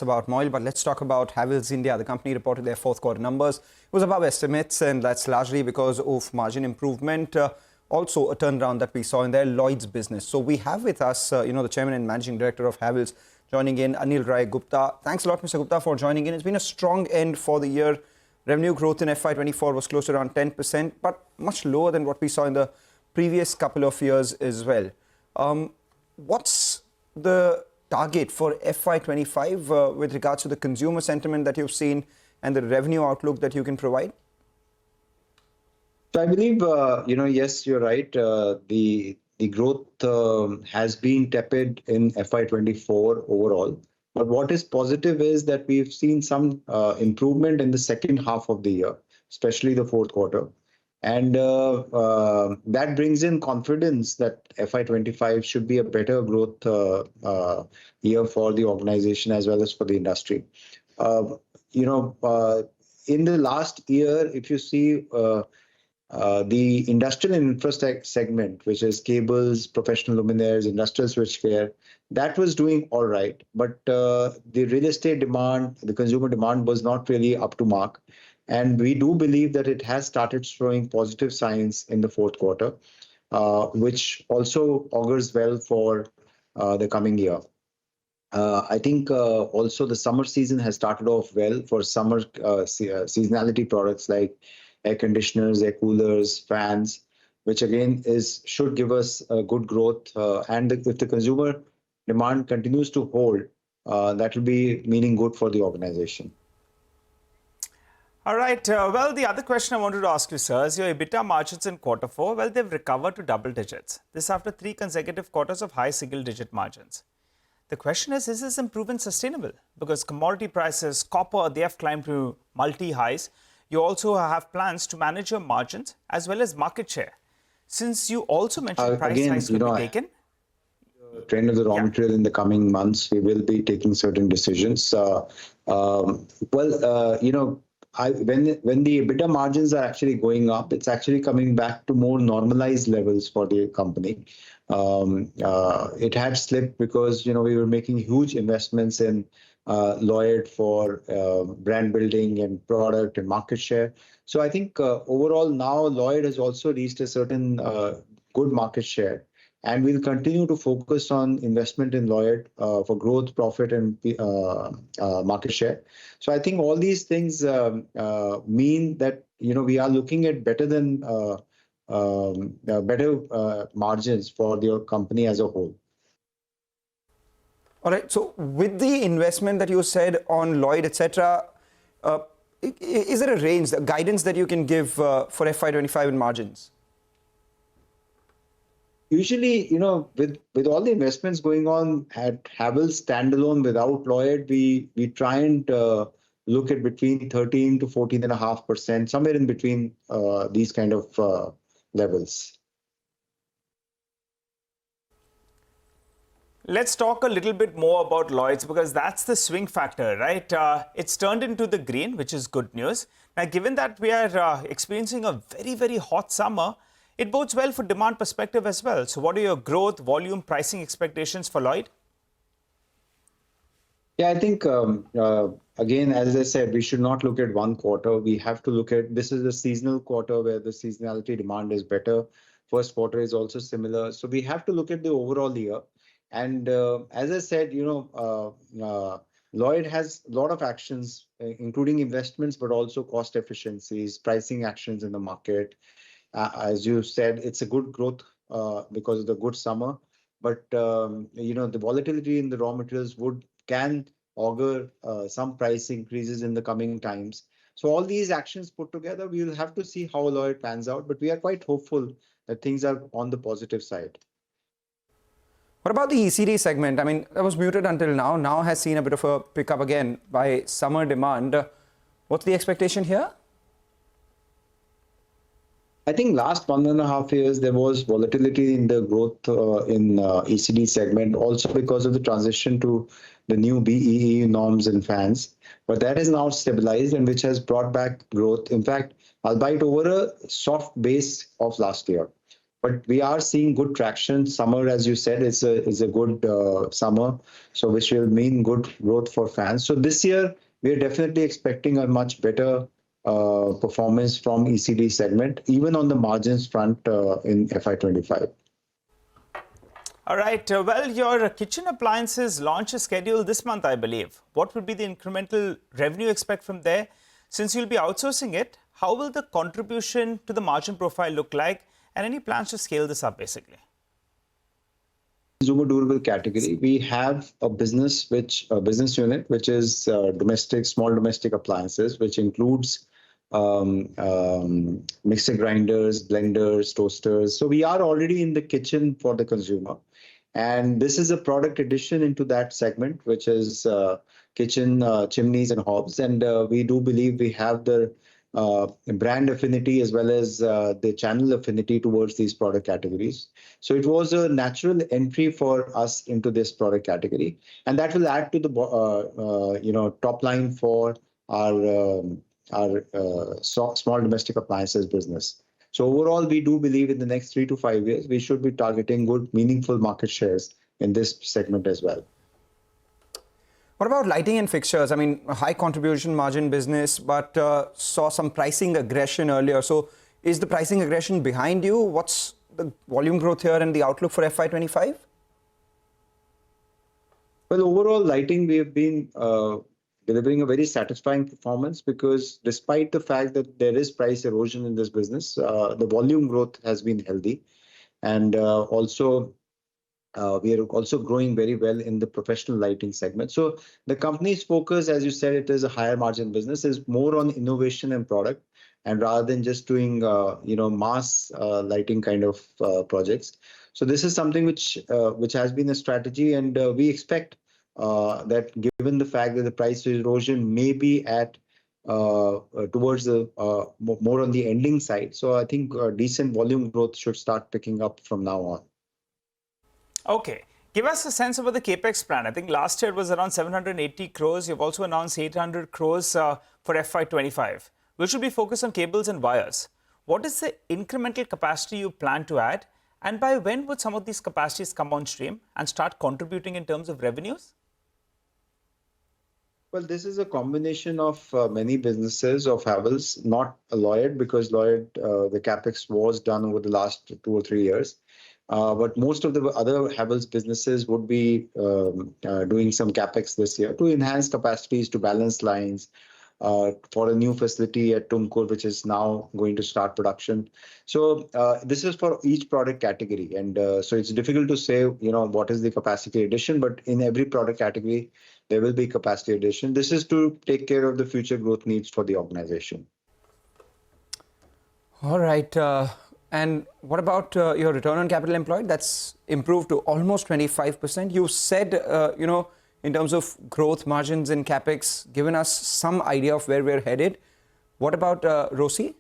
About Moil, but let's talk about Havells India. The company reported their fourth quarter numbers. It was above estimates, and that's largely because of margin improvement. Also, a turnaround that we saw in their Lloyd's business. So we have with us, the chairman and managing director of Havells joining in, Anil Rai Gupta. Thanks a lot, Mr. Gupta, for joining in. It's been a strong end for the year. Revenue growth in FY24 was close to around 10%, but much lower than what we saw in the previous couple of years as well. What's the target for FY25 with regards to the consumer sentiment that you've seen and the revenue outlook that you can provide? So I believe, yes, you're right. The growth has been tepid in FY24 overall. But what is positive is that we've seen some improvement in the second half of the year, especially the fourth quarter. And that brings in confidence that FY25 should be a better growth year for the organization as well as for the industry. In the last year, if you see the industrial and infrastructure segment, which is cables, professional luminaires, industrial switchgear, that was doing all right. But the real estate demand, the consumer demand was not really up to mark. And we do believe that it has started showing positive signs in the fourth quarter, which also augurs well for the coming year. I think also the summer season has started off well for summer seasonality products like air conditioners, air coolers, fans, which again should give us good growth. And if the consumer demand continues to hold, that will be meaning good for the organization. All right. Well, the other question I wanted to ask you, sir, is your EBITDA margins in quarter four. Well, they've recovered to double digits. This after 3 consecutive quarters of high single-digit margins. The question is this improvement sustainable? Because commodity prices, copper, they have climbed to multi-highs. You also have plans to manage your margins as well as market share. Since you also mentioned price hikes will be taken. Trend of the raw material in the coming months, we will be taking certain decisions. When the EBITDA margins are actually going up, it's actually coming back to more normalized levels for the company. It had slipped because, we were making huge investments in Lloyd for brand building and product and market share. So I think overall now Lloyd has also reached a certain good market share. And we'll continue to focus on investment in Lloyd for growth, profit, and market share. So I think all these things mean that we are looking at better margins for the company as a whole. All right. So with the investment that you said on Lloyd, etc., is there a range, the guidance that you can give for FY25 in margins? Usually, with all the investments going on at Havells standalone without Lloyd, we try and look at between 13 to 14.5%, somewhere in between these kind of levels. Let's talk a little bit more about Lloyd's because that's the swing factor, right? It's turned into the green, which is good news. Now, given that we are experiencing a very, very hot summer, it bodes well for demand perspective as well. So what are your growth, volume, pricing expectations for Lloyd? Yeah, I think, again, as I said, we should not look at one quarter. We have to look at, this is a seasonal quarter where the seasonality demand is better. First quarter is also similar. So we have to look at the overall year. And as I said, Lloyd has a lot of actions, including investments, but also cost efficiencies, pricing actions in the market. As you said, it's a good growth because of the good summer. But, the volatility in the raw materials can augur some price increases in the coming times. So all these actions put together, we will have to see how Lloyd pans out. But we are quite hopeful that things are on the positive side. What about the ECD segment? I mean, that was muted until now. Now has seen a bit of a pickup again by summer demand. What's the expectation here? I think last 1.5 years, there was volatility in the growth in ECD segment, also because of the transition to the new BEE norms and fans. But that is now stabilized and which has brought back growth. In fact, albeit over a soft base of last year. But we are seeing good traction. Summer, as you said, is a good summer, so which will mean good growth for fans. So this year, we are definitely expecting a much better performance from ECD segment, even on the margins front in FY25. All right. Well, your kitchen appliances launch is scheduled this month, I believe. What would be the incremental revenue expect from there? Since you'll be outsourcing it, how will the contribution to the margin profile look like? And any plans to scale this up, basically? Consumer durable category, we have a business unit which is small domestic appliances, which includes mixer grinders, blenders, toasters. So we are already in the kitchen for the consumer, and this is a product addition into that segment, which is kitchen chimneys and hobs. And we do believe we have the brand affinity as well as the channel affinity towards these product categories. So it was a natural entry for us into this product category, and that will add to the top line for our small domestic appliances business. So overall, we do believe in the next 3 to 5 years, we should be targeting good, meaningful market shares in this segment as well. What about lighting and fixtures? I mean, a high contribution margin business, but saw some pricing aggression earlier. So is the pricing aggression behind you? What's the volume growth here and the outlook for FY25? Well, overall lighting, we have been delivering a very satisfying performance, because despite the fact that there is price erosion in this business, the volume growth has been healthy. And we are also growing very well in the professional lighting segment. So the company's focus, as you said, it is a higher margin business, is more on innovation and product, and rather than just doing mass lighting kind of projects. So this is something which has been a strategy, and we expect that given the fact that the price erosion may be at towards the more on the ending side, so I think decent volume growth should start picking up from now on. Okay. Give us a sense about the capex plan. I think last year it was around 780 crores. You've also announced 800 crores for FY25, which will be focused on cables and wires. What is the incremental capacity you plan to add? And by when would some of these capacities come on stream and start contributing in terms of revenues? Well, this is a combination of many businesses of Havells, not Lloyd, because Lloyd, the capex was done over the last 2 or 3 years. But most of the other Havells businesses would be doing some capex this year to enhance capacities, to balance lines, for a new facility at Tumkur, which is now going to start production. So this is for each product category. And so it's difficult to say, what is the capacity addition, but in every product category, there will be capacity addition. This is to take care of the future growth needs for the organization. All right. And what about your return on capital employed? That's improved to almost 25%. You said, in terms of growth margins and capex, given us some idea of where we're headed. What about RoCE?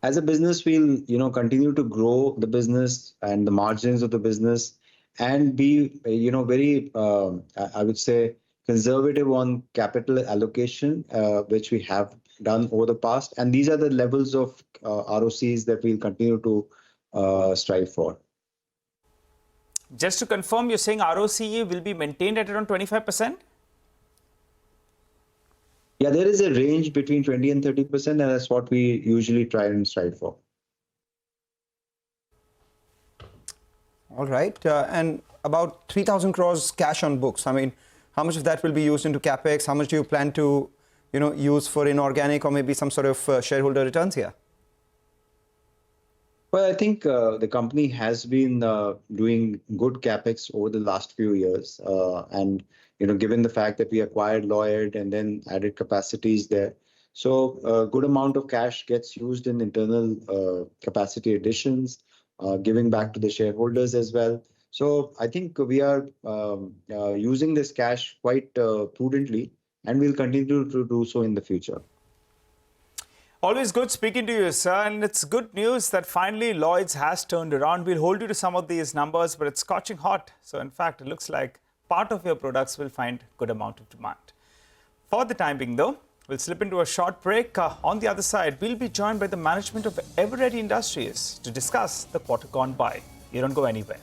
As a business, we'll continue to grow the business and the margins of the business, and be very I would say conservative on capital allocation, which we have done over the past. And these are the levels of RoCEs that we'll continue to strive for. Just to confirm, you're saying RoCE will be maintained at around 25%? Yeah, there is a range between 20 and 30%, and that's what we usually try and strive for. All right. And about 3,000 crores cash on books. I mean, how much of that will be used into capex? How much do you plan to, use for inorganic or maybe some sort of shareholder returns here? Well, I think the company has been doing good capex over the last few years. And, given the fact that we acquired Lloyd and then added capacities there. So a good amount of cash gets used in internal capacity additions, giving back to the shareholders as well. So I think we are using this cash quite prudently, and we'll continue to do so in the future. Always good speaking to you, sir. And it's good news that finally Lloyd's has turned around. We'll hold you to some of these numbers, but it's scorching hot. So in fact, it looks like part of your products will find good amount of demand. For the time being, though, We'll slip into a short break. On the other side, we'll be joined by the management of Eveready Industries to discuss the quarter gone by. You don't go anywhere.